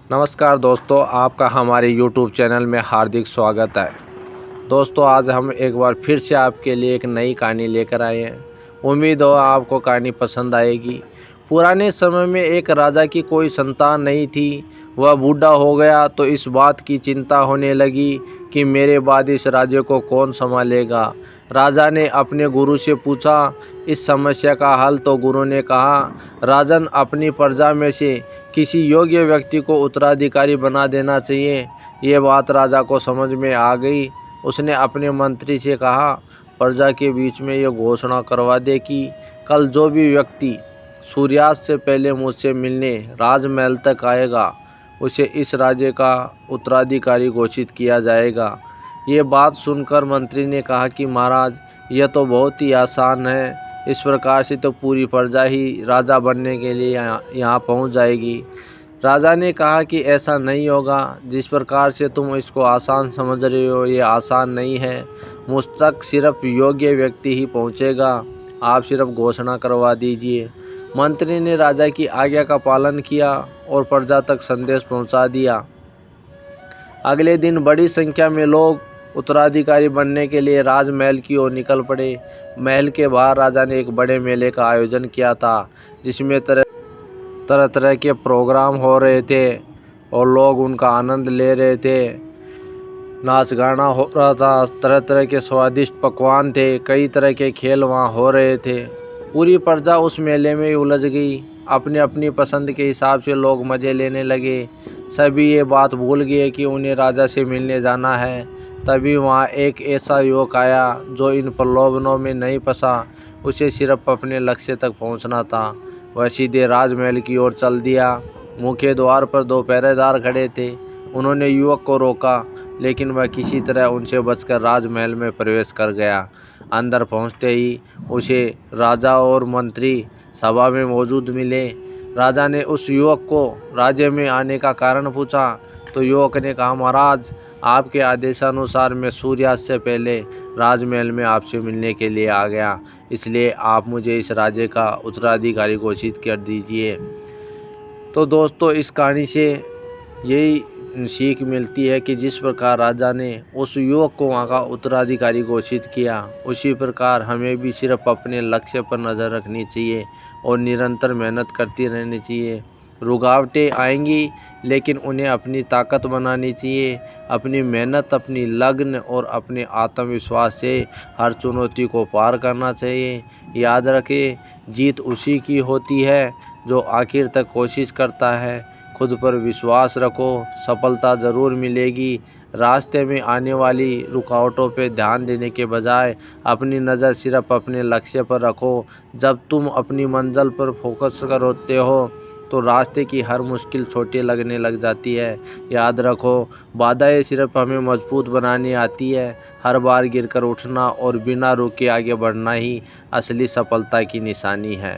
नमस्कार दोस्तों, आपका हमारे YouTube चैनल में हार्दिक स्वागत है। दोस्तों, आज हम एक बार फिर से आपके लिए एक नई कहानी लेकर आए हैं। उम्मीद हो आपको कहानी पसंद आएगी। पुराने समय में एक राजा की कोई संतान नहीं थी। वह बूढ़ा हो गया तो इस बात की चिंता होने लगी कि मेरे बाद इस राज्य को कौन संभालेगा। राजा ने अपने गुरु से पूछा इस समस्या का हल, तो गुरु ने कहा, राजन, अपनी प्रजा में से किसी योग्य व्यक्ति को उत्तराधिकारी बना देना चाहिए। ये बात राजा को समझ में आ गई। उसने अपने मंत्री से कहा, प्रजा के बीच में ये घोषणा करवा दे कि कल जो भी व्यक्ति सूर्यास्त से पहले मुझसे मिलने राजमहल तक आएगा, उसे इस राज्य का उत्तराधिकारी घोषित किया जाएगा। ये बात सुनकर मंत्री ने कहा कि महाराज, यह तो बहुत ही आसान है। इस प्रकार से तो पूरी प्रजा ही राजा बनने के लिए यहाँ पहुँच जाएगी। राजा ने कहा कि ऐसा नहीं होगा। जिस प्रकार से तुम इसको आसान समझ रहे हो, ये आसान नहीं है। मुझ तक सिर्फ योग्य व्यक्ति ही पहुँचेगा। आप सिर्फ घोषणा करवा दीजिए। मंत्री ने राजा की आज्ञा का पालन किया और प्रजा तक संदेश पहुँचा दिया। अगले दिन बड़ी संख्या में लोग उत्तराधिकारी बनने के लिए राजमहल की ओर निकल पड़े। महल के बाहर राजा ने एक बड़े मेले का आयोजन किया था, जिसमें तरह तरह के प्रोग्राम हो रहे थे और लोग उनका आनंद ले रहे थे। नाच गाना हो रहा था, तरह तरह के स्वादिष्ट पकवान थे, कई तरह के खेल वहाँ हो रहे थे। पूरी प्रजा उस मेले में उलझ गई। अपनी अपनी पसंद के हिसाब से लोग मज़े लेने लगे। सभी ये बात भूल गए कि उन्हें राजा से मिलने जाना है। तभी वहाँ एक ऐसा युवक आया जो इन प्रलोभनों में नहीं फंसा। उसे सिर्फ अपने लक्ष्य तक पहुँचना था। वह सीधे राजमहल की ओर चल दिया। मुख्य द्वार पर 2 पहरेदार खड़े थे। उन्होंने युवक को रोका, लेकिन वह किसी तरह उनसे बचकर राजमहल में प्रवेश कर गया। अंदर पहुंचते ही उसे राजा और मंत्री सभा में मौजूद मिले। राजा ने उस युवक को राज्य में आने का कारण पूछा, तो युवक ने कहा, महाराज, आपके आदेशानुसार मैं सूर्यास्त से पहले राजमहल में आपसे मिलने के लिए आ गया, इसलिए आप मुझे इस राज्य का उत्तराधिकारी घोषित कर दीजिए। तो दोस्तों, इस कहानी से यही सीख मिलती है कि जिस प्रकार राजा ने उस युवक को वहाँ का उत्तराधिकारी घोषित किया, उसी प्रकार हमें भी सिर्फ अपने लक्ष्य पर नज़र रखनी चाहिए और निरंतर मेहनत करती रहनी चाहिए। रुकावटें आएंगी, लेकिन उन्हें अपनी ताकत बनानी चाहिए। अपनी मेहनत, अपनी लगन और अपने आत्मविश्वास से हर चुनौती को पार करना चाहिए। याद रखें, जीत उसी की होती है जो आखिर तक कोशिश करता है। खुद पर विश्वास रखो, सफलता ज़रूर मिलेगी। रास्ते में आने वाली रुकावटों पर ध्यान देने के बजाय अपनी नज़र सिर्फ अपने लक्ष्य पर रखो। जब तुम अपनी मंजिल पर फोकस करते हो तो रास्ते की हर मुश्किल छोटी लगने लग जाती है। याद रखो, बाधाएं सिर्फ हमें मजबूत बनाने आती है। हर बार गिरकर उठना और बिना रुके आगे बढ़ना ही असली सफलता की निशानी है।